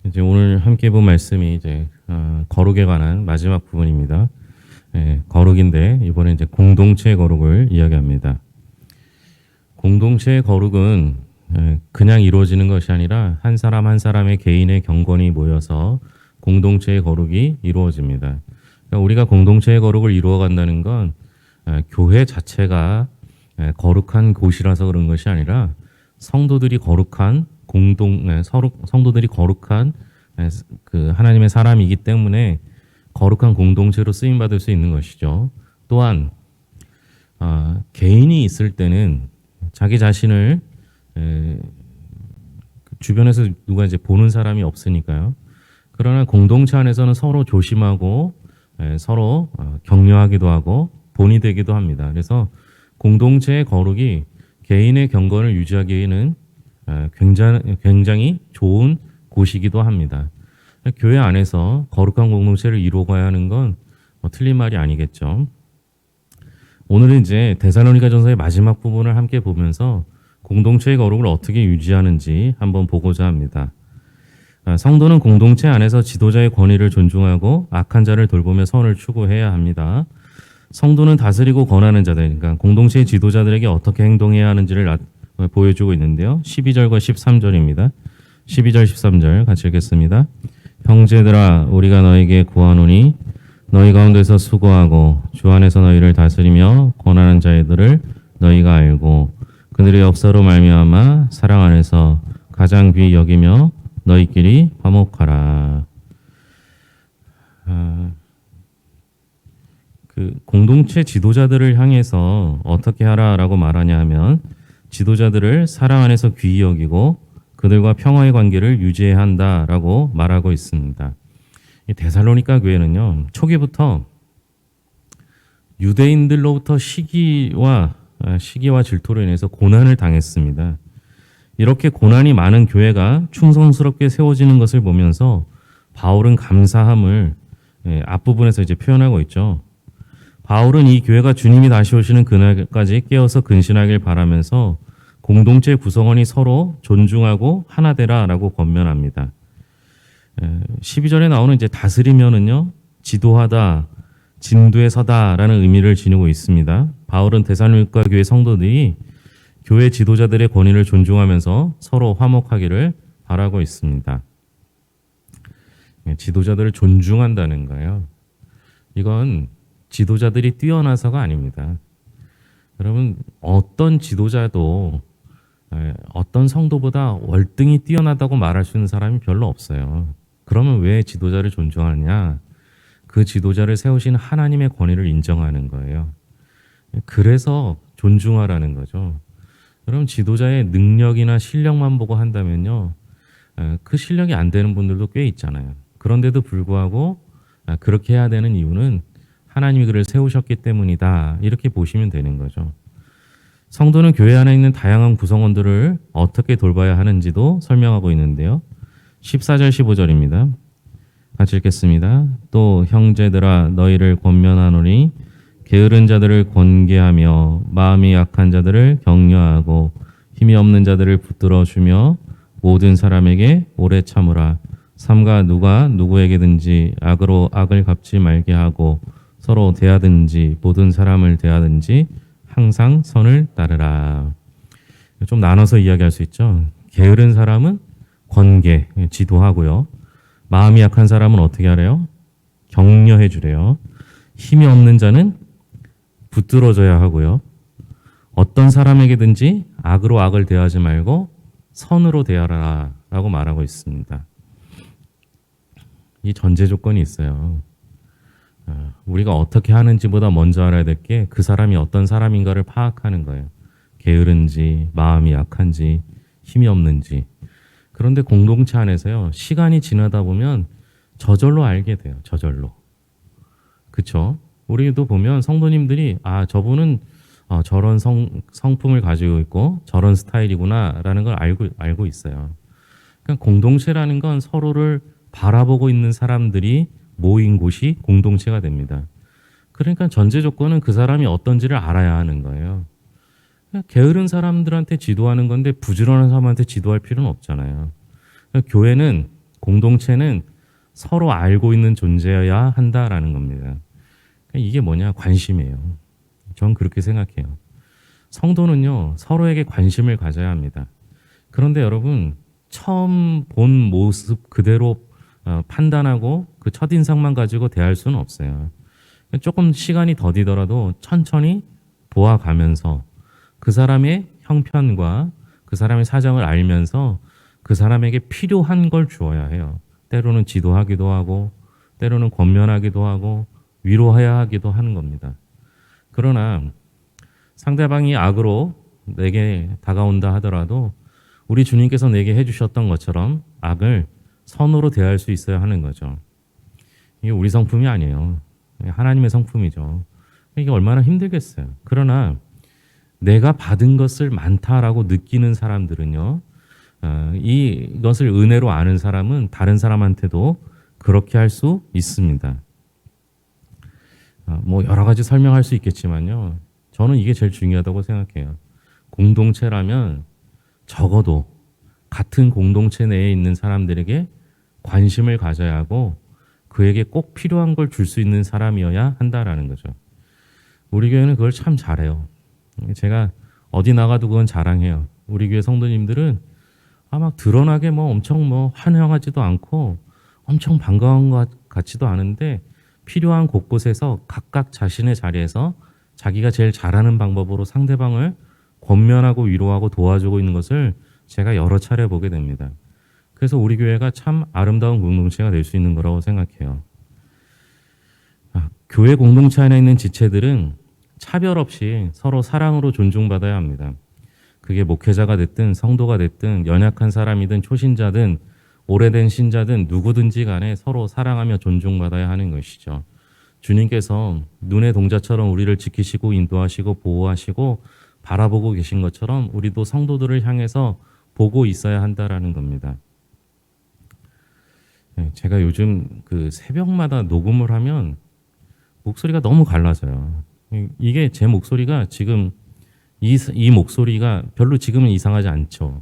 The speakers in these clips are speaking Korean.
이제 오늘 함께 본 말씀이 이제 거룩에 관한 마지막 부분입니다. 거룩인데 이번에 이제 공동체의 거룩을 이야기합니다. 공동체의 거룩은 그냥 이루어지는 것이 아니라 한 사람 한 사람의 개인의 경건이 모여서 공동체의 거룩이 이루어집니다. 그러니까 우리가 공동체의 거룩을 이루어간다는 건 교회 자체가 거룩한 곳이라서 그런 것이 아니라 성도들이 거룩한 성도들이 거룩한 그 하나님의 사람이기 때문에 거룩한 공동체로 쓰임 받을 수 있는 것이죠. 또한 개인이 있을 때는 자기 자신을 주변에서 누가 이제 보는 사람이 없으니까요. 그러나 공동체 안에서는 서로 조심하고 서로 격려하기도 하고 본이 되기도 합니다. 그래서 공동체의 거룩이 개인의 경건을 유지하기에는 굉장히 좋은 곳이기도 합니다. 교회 안에서 거룩한 공동체를 이루어가야 하는 건 틀린 말이 아니겠죠. 오늘은 이제 데살로니가전서의 마지막 부분을 함께 보면서 공동체의 거룩을 어떻게 유지하는지 한번 보고자 합니다. 성도는 공동체 안에서 지도자의 권위를 존중하고 악한 자를 돌보며 선을 추구해야 합니다. 성도는 다스리고 권하는 자들, 그러니까 공동체의 지도자들에게 어떻게 행동해야 하는지를 보여주고 있는데요. 12절과 13절입니다. 12절, 13절 같이 읽겠습니다. 형제들아, 우리가 너에게 구하노니 너희 가운데서 수고하고 주 안에서 너희를 다스리며 권하는 자들을 너희가 알고 그들의 역사로 말미암아 사랑 안에서 가장 귀히 여기며 너희끼리 화목하라. 그 공동체 지도자들을 향해서 어떻게 하라라고 말하냐 하면 지도자들을 사랑 안에서 귀히 여기고 그들과 평화의 관계를 유지해야 한다라고 말하고 있습니다. 이 데살로니가 교회는요, 초기부터 유대인들로부터 시기와 질투로 인해서 고난을 당했습니다. 이렇게 고난이 많은 교회가 충성스럽게 세워지는 것을 보면서 바울은 감사함을 앞부분에서 이제 표현하고 있죠. 바울은 이 교회가 주님이 다시 오시는 그날까지 깨어서 근신하길 바라면서 공동체 구성원이 서로 존중하고 하나 되라라고 권면합니다. 12절에 나오는 이제 다스리면은요, 지도하다, 진두에 서다라는 의미를 지니고 있습니다. 바울은 데살로니가 교회 성도들이 교회 지도자들의 권위를 존중하면서 서로 화목하기를 바라고 있습니다. 지도자들을 존중한다는 거예요. 이건 지도자들이 뛰어나서가 아닙니다. 여러분, 어떤 지도자도 어떤 성도보다 월등히 뛰어나다고 말할 수 있는 사람이 별로 없어요. 그러면 왜 지도자를 존중하느냐? 그 지도자를 세우신 하나님의 권위를 인정하는 거예요. 그래서 존중하라는 거죠. 여러분, 지도자의 능력이나 실력만 보고 한다면요, 그 실력이 안 되는 분들도 꽤 있잖아요. 그런데도 불구하고 그렇게 해야 되는 이유는 하나님이 그를 세우셨기 때문이다. 이렇게 보시면 되는 거죠. 성도는 교회 안에 있는 다양한 구성원들을 어떻게 돌봐야 하는지도 설명하고 있는데요. 14절, 15절입니다. 같이 읽겠습니다. 또 형제들아, 너희를 권면하노니 게으른 자들을 권계하며 마음이 약한 자들을 격려하고 힘이 없는 자들을 붙들어 주며 모든 사람에게 오래 참으라. 삼가 누가 누구에게든지 악으로 악을 갚지 말게 하고 서로 대하든지 모든 사람을 대하든지 항상 선을 따르라. 좀 나눠서 이야기할 수 있죠. 게으른 사람은 권계, 지도하고요. 마음이 약한 사람은 어떻게 하래요? 격려해 주래요. 힘이 없는 자는 붙들어줘야 하고요. 어떤 사람에게든지 악으로 악을 대하지 말고 선으로 대하라 라고 말하고 있습니다. 이 전제 조건이 있어요. 우리가 어떻게 하는지보다 먼저 알아야 될 게 그 사람이 어떤 사람인가를 파악하는 거예요. 게으른지, 마음이 약한지, 힘이 없는지. 그런데 공동체 안에서요, 시간이 지나다 보면 저절로 알게 돼요. 저절로. 그쵸? 우리도 보면 성도님들이 저분은 저런 성품을 가지고 있고 저런 스타일이구나 라는 걸 알고 있어요. 그러니까 공동체라는 건 서로를 바라보고 있는 사람들이 모인 곳이 공동체가 됩니다. 그러니까 전제 조건은 그 사람이 어떤지를 알아야 하는 거예요. 게으른 사람들한테 지도하는 건데 부지런한 사람한테 지도할 필요는 없잖아요. 교회는 공동체는 서로 알고 있는 존재여야 한다라는 겁니다. 이게 뭐냐? 관심이에요. 전 그렇게 생각해요. 성도는요, 서로에게 관심을 가져야 합니다. 그런데 여러분, 처음 본 모습 그대로 판단하고 그 첫인상만 가지고 대할 수는 없어요. 조금 시간이 더디더라도 천천히 보아가면서 그 사람의 형편과 그 사람의 사정을 알면서 그 사람에게 필요한 걸 주어야 해요. 때로는 지도하기도 하고, 때로는 권면하기도 하고, 위로해야 하기도 하는 겁니다. 그러나 상대방이 악으로 내게 다가온다 하더라도 우리 주님께서 내게 해주셨던 것처럼 악을 선으로 대할 수 있어야 하는 거죠. 이게 우리 성품이 아니에요. 하나님의 성품이죠. 이게 얼마나 힘들겠어요. 그러나 내가 받은 것을 많다라고 느끼는 사람들은요, 이것을 은혜로 아는 사람은 다른 사람한테도 그렇게 할 수 있습니다. 뭐 여러 가지 설명할 수 있겠지만요, 저는 이게 제일 중요하다고 생각해요. 공동체라면 적어도 같은 공동체 내에 있는 사람들에게 관심을 가져야 하고 그에게 꼭 필요한 걸 줄 수 있는 사람이어야 한다라는 거죠. 우리 교회는 그걸 참 잘해요. 제가 어디 나가도 그건 자랑해요. 우리 교회 성도님들은 막 드러나게 엄청 환영하지도 않고 엄청 반가운 것 같지도 않은데 필요한 곳곳에서 각각 자신의 자리에서 자기가 제일 잘하는 방법으로 상대방을 권면하고 위로하고 도와주고 있는 것을 제가 여러 차례 보게 됩니다. 그래서 우리 교회가 참 아름다운 공동체가 될 수 있는 거라고 생각해요. 교회 공동체 안에 있는 지체들은 차별 없이 서로 사랑으로 존중받아야 합니다. 그게 목회자가 됐든 성도가 됐든 연약한 사람이든 초신자든 오래된 신자든 누구든지 간에 서로 사랑하며 존중받아야 하는 것이죠. 주님께서 눈의 동자처럼 우리를 지키시고 인도하시고 보호하시고 바라보고 계신 것처럼 우리도 성도들을 향해서 보고 있어야 한다라는 겁니다. 제가 요즘 그 새벽마다 녹음을 하면 목소리가 너무 갈라져요. 이게 제 목소리가 지금 이 목소리가 별로 지금은 이상하지 않죠.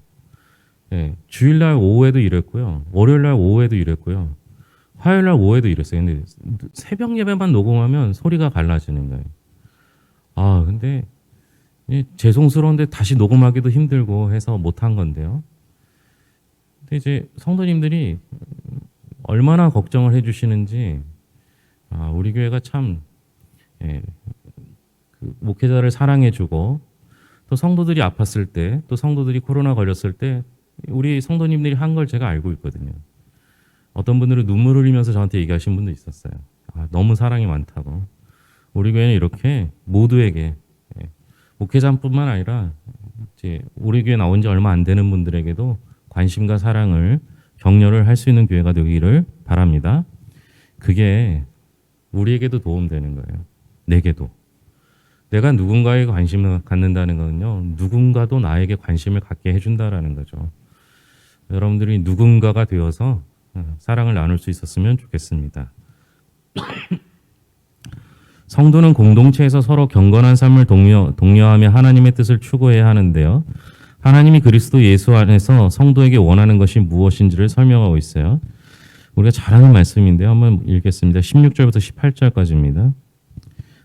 주일날 오후에도 이랬고요. 월요일날 오후에도 이랬고요. 화요일날 오후에도 이랬어요. 근데 새벽 예배만 녹음하면 소리가 갈라지는 거예요. 근데 죄송스러운데 다시 녹음하기도 힘들고 해서 못한 건데요. 근데 이제 성도님들이 얼마나 걱정을 해주시는지 우리 교회가 참 그 목회자를 사랑해주고 또 성도들이 아팠을 때 또 성도들이 코로나 걸렸을 때 우리 성도님들이 한 걸 제가 알고 있거든요. 어떤 분들은 눈물 흘리면서 저한테 얘기하신 분도 있었어요. 너무 사랑이 많다고. 우리 교회는 이렇게 모두에게 목회자뿐만 아니라 이제 우리 교회 나온 지 얼마 안 되는 분들에게도 관심과 사랑을 격려를 할 수 있는 교회가 되기를 바랍니다. 그게 우리에게도 도움되는 거예요. 내게도. 내가 누군가에게 관심을 갖는다는 것은요, 누군가도 나에게 관심을 갖게 해준다라는 거죠. 여러분들이 누군가가 되어서 사랑을 나눌 수 있었으면 좋겠습니다. 성도는 공동체에서 서로 경건한 삶을 독려하며 하나님의 뜻을 추구해야 하는데요. 하나님이 그리스도 예수 안에서 성도에게 원하는 것이 무엇인지를 설명하고 있어요. 우리가 잘 아는 말씀인데요. 한번 읽겠습니다. 16절부터 18절까지입니다.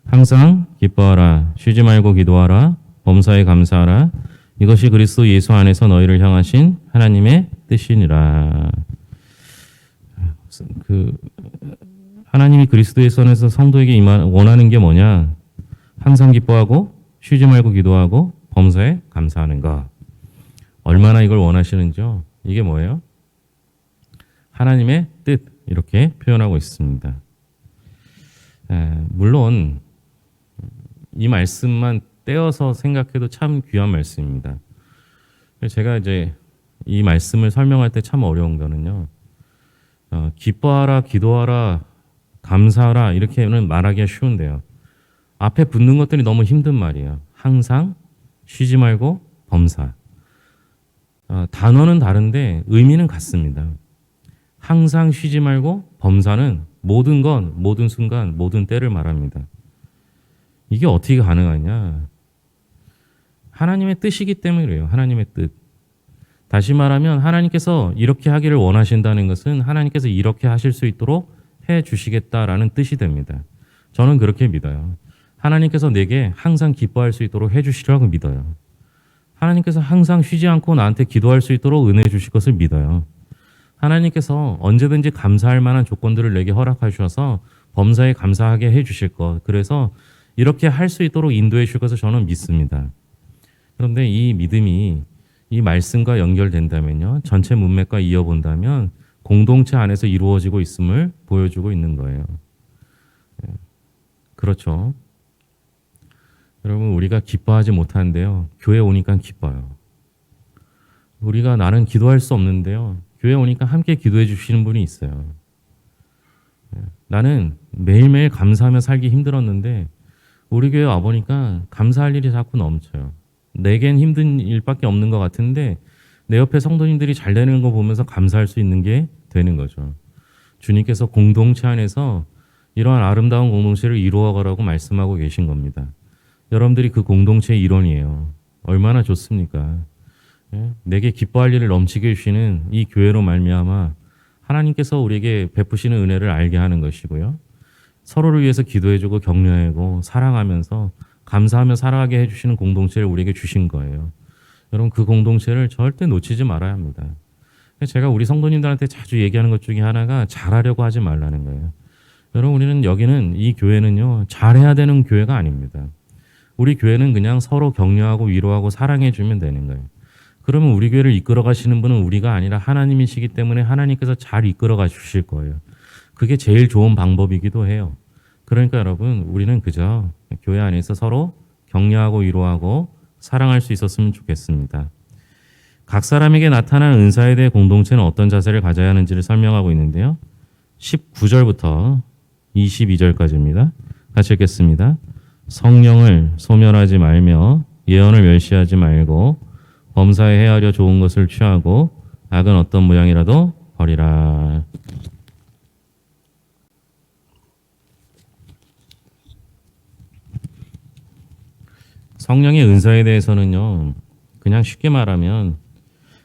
항상 기뻐하라. 쉬지 말고 기도하라. 범사에 감사하라. 이것이 그리스도 예수 안에서 너희를 향하신 하나님의 뜻이니라. 하나님이 그리스도 예수 안에서 성도에게 원하는 게 뭐냐? 항상 기뻐하고 쉬지 말고 기도하고 범사에 감사하는 것. 얼마나 이걸 원하시는지요? 이게 뭐예요? 하나님의 뜻, 이렇게 표현하고 있습니다. 물론 이 말씀만 떼어서 생각해도 참 귀한 말씀입니다. 제가 이제 이 말씀을 설명할 때 참 어려운 거는요, 기뻐하라, 기도하라, 감사하라 이렇게는 말하기가 쉬운데요. 앞에 붙는 것들이 너무 힘든 말이에요. 항상, 쉬지 말고, 범사. 단어는 다른데 의미는 같습니다. 항상 쉬지 말고 범사는 모든 건, 모든 순간, 모든 때를 말합니다. 이게 어떻게 가능하냐? 하나님의 뜻이기 때문에 그래요. 하나님의 뜻. 다시 말하면 하나님께서 이렇게 하기를 원하신다는 것은 하나님께서 이렇게 하실 수 있도록 해 주시겠다라는 뜻이 됩니다. 저는 그렇게 믿어요. 하나님께서 내게 항상 기뻐할 수 있도록 해 주시라고 믿어요. 하나님께서 항상 쉬지 않고 나한테 기도할 수 있도록 은혜 주실 것을 믿어요. 하나님께서 언제든지 감사할 만한 조건들을 내게 허락하셔서 범사에 감사하게 해 주실 것. 그래서 이렇게 할 수 있도록 인도해 주실 것을 저는 믿습니다. 그런데 이 믿음이 이 말씀과 연결된다면요. 전체 문맥과 이어본다면 공동체 안에서 이루어지고 있음을 보여주고 있는 거예요. 그렇죠. 여러분, 우리가 기뻐하지 못하는데요. 교회 오니까 기뻐요. 우리가 나는 기도할 수 없는데요. 교회 오니까 함께 기도해 주시는 분이 있어요. 나는 매일매일 감사하며 살기 힘들었는데 우리 교회 와보니까 감사할 일이 자꾸 넘쳐요. 내겐 힘든 일밖에 없는 것 같은데 내 옆에 성도님들이 잘 되는 거 보면서 감사할 수 있는 게 되는 거죠. 주님께서 공동체 안에서 이러한 아름다운 공동체를 이루어가라고 말씀하고 계신 겁니다. 여러분들이 그 공동체의 일원이에요. 얼마나 좋습니까? 내게 기뻐할 일을 넘치게 해주시는 이 교회로 말미암아 하나님께서 우리에게 베푸시는 은혜를 알게 하는 것이고요. 서로를 위해서 기도해주고 격려하고 사랑하면서 감사하며 살아가게 해주시는 공동체를 우리에게 주신 거예요. 여러분, 그 공동체를 절대 놓치지 말아야 합니다. 제가 우리 성도님들한테 자주 얘기하는 것 중에 하나가 잘하려고 하지 말라는 거예요. 여러분, 우리는 여기는 이 교회는요, 잘해야 되는 교회가 아닙니다. 우리 교회는 그냥 서로 격려하고 위로하고 사랑해 주면 되는 거예요. 그러면 우리 교회를 이끌어 가시는 분은 우리가 아니라 하나님이시기 때문에 하나님께서 잘 이끌어 가 주실 거예요. 그게 제일 좋은 방법이기도 해요. 그러니까 여러분, 우리는 그저 교회 안에서 서로 격려하고 위로하고 사랑할 수 있었으면 좋겠습니다. 각 사람에게 나타난 은사에 대해 공동체는 어떤 자세를 가져야 하는지를 설명하고 있는데요. 19절부터 22절까지입니다. 같이 읽겠습니다. 성령을 소멸하지 말며 예언을 멸시하지 말고 범사에 헤아려 좋은 것을 취하고 악은 어떤 모양이라도 버리라. 성령의 은사에 대해서는요, 그냥 쉽게 말하면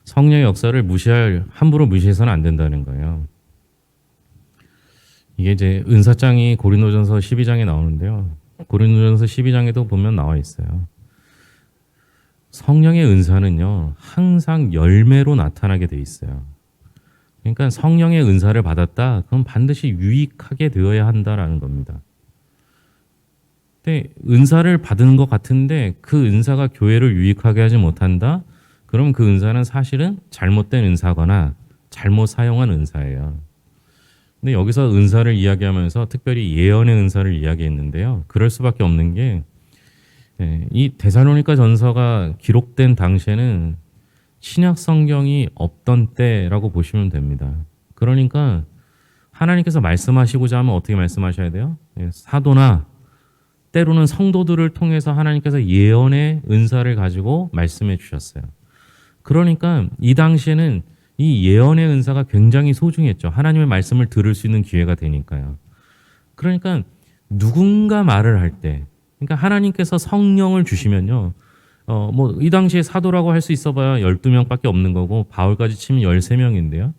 성령의 역사를 함부로 무시해서는 안 된다는 거예요. 이게 이제 은사장이 고린도전서 12장에 나오는데요. 고린도전서 12장에도 보면 나와 있어요. 성령의 은사는요, 항상 열매로 나타나게 돼 있어요. 그러니까 성령의 은사를 받았다, 그럼 반드시 유익하게 되어야 한다라는 겁니다. 근데 은사를 받은 것 같은데 그 은사가 교회를 유익하게 하지 못한다? 그럼 그 은사는 사실은 잘못된 은사거나 잘못 사용한 은사예요. 근데 여기서 은사를 이야기하면서 특별히 예언의 은사를 이야기했는데요. 그럴 수밖에 없는 게 이 데살로니가 전서가 기록된 당시에는 신약 성경이 없던 때라고 보시면 됩니다. 그러니까 하나님께서 말씀하시고자 하면 어떻게 말씀하셔야 돼요? 사도나 때로는 성도들을 통해서 하나님께서 예언의 은사를 가지고 말씀해 주셨어요. 그러니까 이 당시에는 이 예언의 은사가 굉장히 소중했죠. 하나님의 말씀을 들을 수 있는 기회가 되니까요. 그러니까 누군가 말을 할 때, 그러니까 하나님께서 성령을 주시면요. 이 당시에 사도라고 할 수 있어 봐야 12명밖에 없는 거고 바울까지 치면 13명인데요.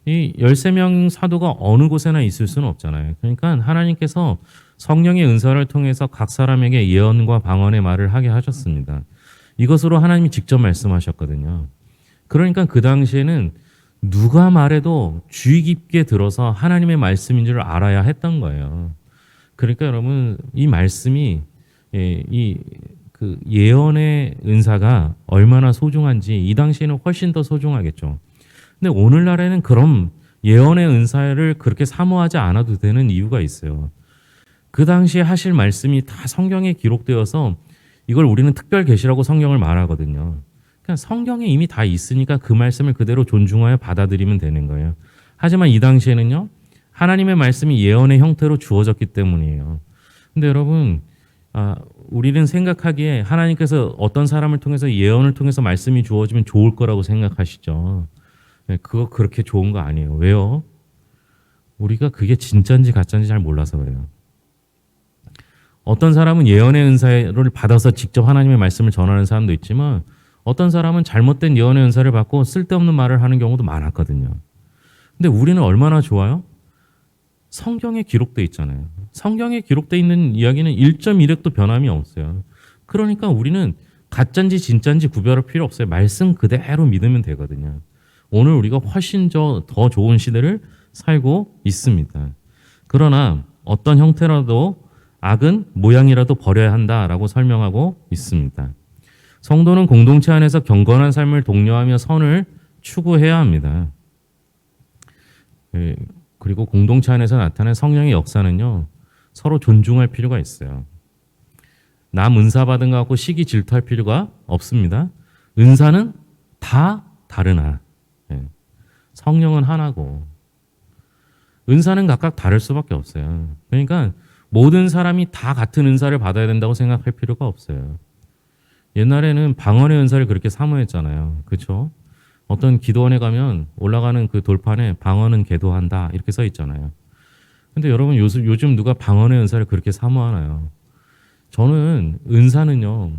이 13명 사도가 어느 곳에나 있을 수는 없잖아요. 그러니까 하나님께서 성령의 은사를 통해서 각 사람에게 예언과 방언의 말을 하게 하셨습니다. 이것으로 하나님이 직접 말씀하셨거든요. 그러니까 그 당시에는 누가 말해도 주의 깊게 들어서 하나님의 말씀인 줄 알아야 했던 거예요. 그러니까 여러분, 이 말씀이 그 예언의 은사가 얼마나 소중한지 이 당시에는 훨씬 더 소중하겠죠. 근데 오늘날에는 그럼 예언의 은사를 그렇게 사모하지 않아도 되는 이유가 있어요. 그 당시에 하실 말씀이 다 성경에 기록되어서 이걸 우리는 특별 계시라고 성경을 말하거든요. 그러니까 성경에 이미 다 있으니까 그 말씀을 그대로 존중하여 받아들이면 되는 거예요. 하지만 이 당시에는요, 하나님의 말씀이 예언의 형태로 주어졌기 때문이에요. 근데 여러분, 우리는 생각하기에 하나님께서 어떤 사람을 통해서 예언을 통해서 말씀이 주어지면 좋을 거라고 생각하시죠. 그거 그렇게 좋은 거 아니에요. 왜요? 우리가 그게 진짜인지 가짜인지 잘 몰라서 그래요. 어떤 사람은 예언의 은사를 받아서 직접 하나님의 말씀을 전하는 사람도 있지만 어떤 사람은 잘못된 예언의 은사를 받고 쓸데없는 말을 하는 경우도 많았거든요. 근데 우리는 얼마나 좋아요? 성경에 기록돼 있잖아요. 성경에 기록돼 있는 이야기는 1.1획도 변함이 없어요. 그러니까 우리는 가짜인지 진짜인지 구별할 필요 없어요. 말씀 그대로 믿으면 되거든요. 오늘 우리가 훨씬 더 좋은 시대를 살고 있습니다. 그러나 어떤 형태라도 악은 모양이라도 버려야 한다라고 설명하고 있습니다. 성도는 공동체 안에서 경건한 삶을 독려하며 선을 추구해야 합니다. 그리고 공동체 안에서 나타나는 성령의 역사는요, 서로 존중할 필요가 있어요. 남 은사 받은 거 갖고 시기 질투할 필요가 없습니다. 은사는 다 다르나 성령은 하나고 은사는 각각 다를 수밖에 없어요. 그러니까 모든 사람이 다 같은 은사를 받아야 된다고 생각할 필요가 없어요. 옛날에는 방언의 은사를 그렇게 사모했잖아요. 그렇죠? 어떤 기도원에 가면 올라가는 그 돌판에 방언은 계도한다 이렇게 써 있잖아요. 근데 여러분 요즘 누가 방언의 은사를 그렇게 사모하나요? 저는 은사는요,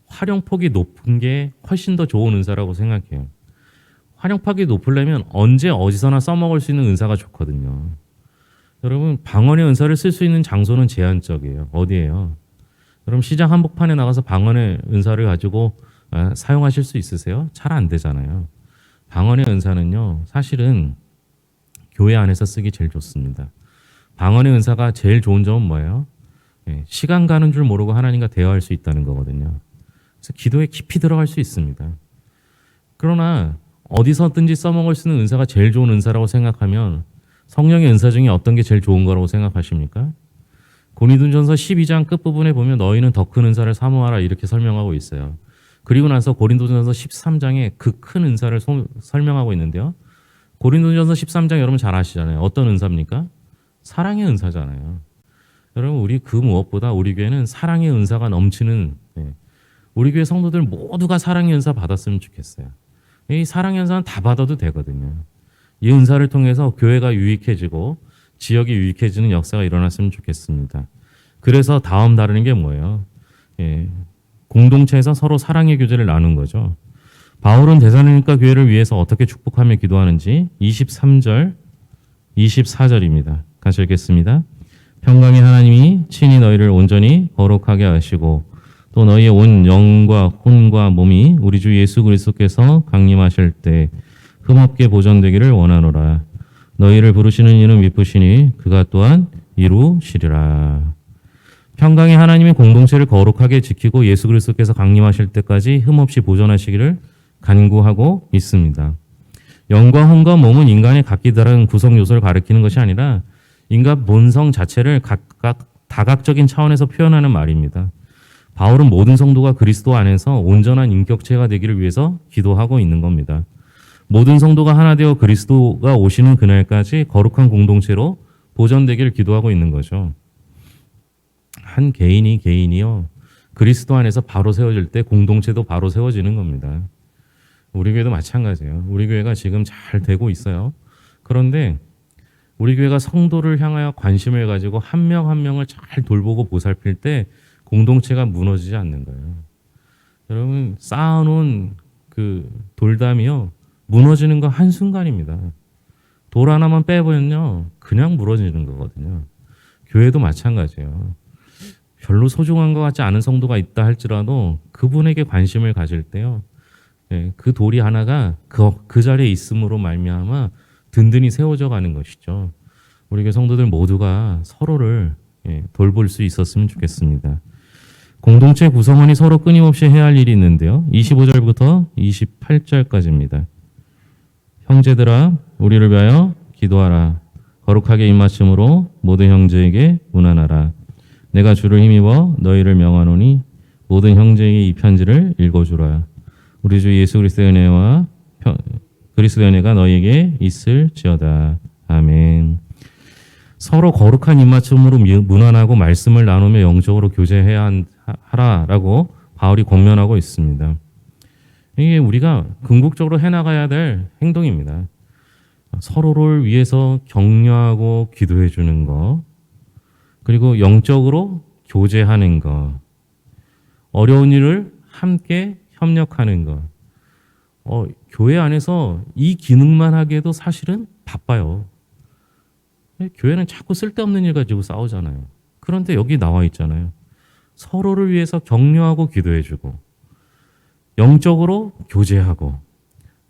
활용폭이 높은 게 훨씬 더 좋은 은사라고 생각해요. 활용폭이 높으려면 언제 어디서나 써먹을 수 있는 은사가 좋거든요. 여러분 방언의 은사를 쓸 수 있는 장소는 제한적이에요. 어디예요? 여러분 시장 한복판에 나가서 방언의 은사를 가지고 사용하실 수 있으세요? 잘 안 되잖아요. 방언의 은사는요, 사실은 교회 안에서 쓰기 제일 좋습니다. 방언의 은사가 제일 좋은 점은 뭐예요? 시간 가는 줄 모르고 하나님과 대화할 수 있다는 거거든요. 그래서 기도에 깊이 들어갈 수 있습니다. 그러나 어디서든지 써먹을 수 있는 은사가 제일 좋은 은사라고 생각하면 성령의 은사 중에 어떤 게 제일 좋은 거라고 생각하십니까? 고린도전서 12장 끝부분에 보면 너희는 더 큰 은사를 사모하라 이렇게 설명하고 있어요. 그리고 나서 고린도전서 13장에 그 큰 은사를 설명하고 있는데요. 고린도전서 13장 여러분 잘 아시잖아요. 어떤 은사입니까? 사랑의 은사잖아요. 여러분 우리 그 무엇보다 우리 교회는 사랑의 은사가 넘치는, 우리 교회 성도들 모두가 사랑의 은사 받았으면 좋겠어요. 이 사랑의 은사는 다 받아도 되거든요. 이 은사를 통해서 교회가 유익해지고 지역이 유익해지는 역사가 일어났으면 좋겠습니다. 그래서 다음 다루는 게 뭐예요? 공동체에서 서로 사랑의 교제를 나눈 거죠. 바울은 데살로니가 교회를 위해서 어떻게 축복하며 기도하는지 23절, 24절입니다. 같이 읽겠습니다. 평강의 하나님이 친히 너희를 온전히 거룩하게 하시고 또 너희의 온 영과 혼과 몸이 우리 주 예수 그리스도께서 강림하실 때 흠없게 보존되기를 원하노라. 너희를 부르시는 이는 미쁘시니 그가 또한 이루시리라. 평강의 하나님이 공동체를 거룩하게 지키고 예수 그리스도께서 강림하실 때까지 흠없이 보존하시기를 간구하고 있습니다. 영과 혼과 몸은 인간의 각기 다른 구성 요소를 가리키는 것이 아니라 인간 본성 자체를 각각 다각적인 차원에서 표현하는 말입니다. 바울은 모든 성도가 그리스도 안에서 온전한 인격체가 되기를 위해서 기도하고 있는 겁니다. 모든 성도가 하나 되어 그리스도가 오시는 그날까지 거룩한 공동체로 보존되기를 기도하고 있는 거죠. 한 개인이요, 그리스도 안에서 바로 세워질 때 공동체도 바로 세워지는 겁니다. 우리 교회도 마찬가지예요. 우리 교회가 지금 잘 되고 있어요. 그런데 우리 교회가 성도를 향하여 관심을 가지고 한 명 한 명을 잘 돌보고 보살필 때 공동체가 무너지지 않는 거예요. 여러분 쌓아놓은 그 돌담이요, 무너지는 거 한순간입니다. 돌 하나만 빼보면요 그냥 무너지는 거거든요. 교회도 마찬가지예요. 별로 소중한 것 같지 않은 성도가 있다 할지라도 그분에게 관심을 가질 때요, 그 돌이 하나가 그 자리에 있음으로 말미암아 든든히 세워져 가는 것이죠. 우리 교회 성도들 모두가 서로를 돌볼 수 있었으면 좋겠습니다. 공동체 구성원이 서로 끊임없이 해야 할 일이 있는데요. 25절부터 28절까지입니다. 형제들아 우리를 위하여 기도하라. 거룩하게 입맞춤으로 모든 형제에게 문안하라. 내가 주를 힘입어 너희를 명하노니 모든 형제에게 이 편지를 읽어주라. 우리 주 예수 그리스도의 은혜와 그리스도의 은혜가 너희에게 있을지어다. 아멘. 서로 거룩한 입맞춤으로 문안하고 말씀을 나누며 영적으로 교제해야 하라라고 바울이 권면하고 있습니다. 이게 우리가 궁극적으로 해나가야 될 행동입니다. 서로를 위해서 격려하고 기도해 주는 것, 그리고 영적으로 교제하는 것, 어려운 일을 함께 협력하는 것. 교회 안에서 이 기능만 하기에도 사실은 바빠요. 교회는 자꾸 쓸데없는 일 가지고 싸우잖아요. 그런데 여기 나와 있잖아요. 서로를 위해서 격려하고 기도해주고, 영적으로 교제하고,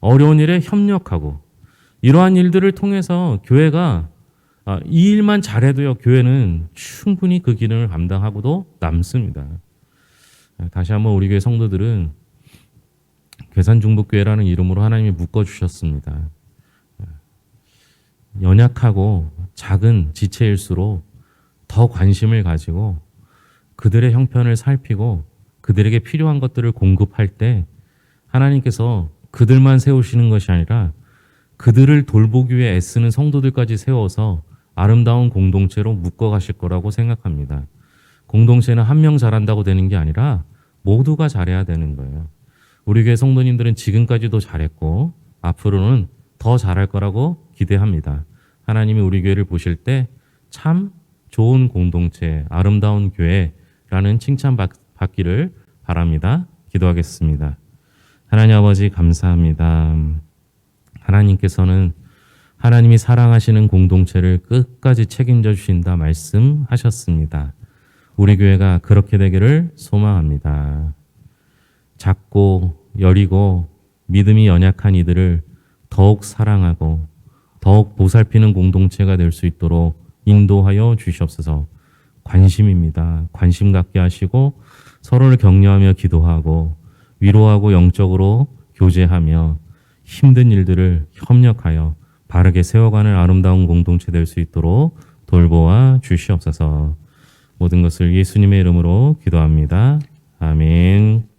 어려운 일에 협력하고, 이러한 일들을 통해서 교회가 이 일만 잘해도요, 교회는 충분히 그 기능을 감당하고도 남습니다. 다시 한번 우리 교회 성도들은 괴산중복교회라는 이름으로 하나님이 묶어주셨습니다. 연약하고 작은 지체일수록 더 관심을 가지고 그들의 형편을 살피고 그들에게 필요한 것들을 공급할 때 하나님께서 그들만 세우시는 것이 아니라 그들을 돌보기 위해 애쓰는 성도들까지 세워서 아름다운 공동체로 묶어가실 거라고 생각합니다. 공동체는 한 명 잘한다고 되는 게 아니라 모두가 잘해야 되는 거예요. 우리 교회 성도님들은 지금까지도 잘했고 앞으로는 더 잘할 거라고 기대합니다. 하나님이 우리 교회를 보실 때 참 좋은 공동체, 아름다운 교회라는 칭찬 받기를 바랍니다. 기도하겠습니다. 하나님 아버지 감사합니다. 하나님께서는 하나님이 사랑하시는 공동체를 끝까지 책임져 주신다 말씀하셨습니다. 우리 교회가 그렇게 되기를 소망합니다. 작고 여리고 믿음이 연약한 이들을 더욱 사랑하고 더욱 보살피는 공동체가 될 수 있도록 인도하여 주시옵소서. 관심입니다. 관심 갖게 하시고 서로를 격려하며 기도하고 위로하고 영적으로 교제하며 힘든 일들을 협력하여 바르게 세워가는 아름다운 공동체 될 수 있도록 돌보아 주시옵소서. 모든 것을 예수님의 이름으로 기도합니다. 아멘.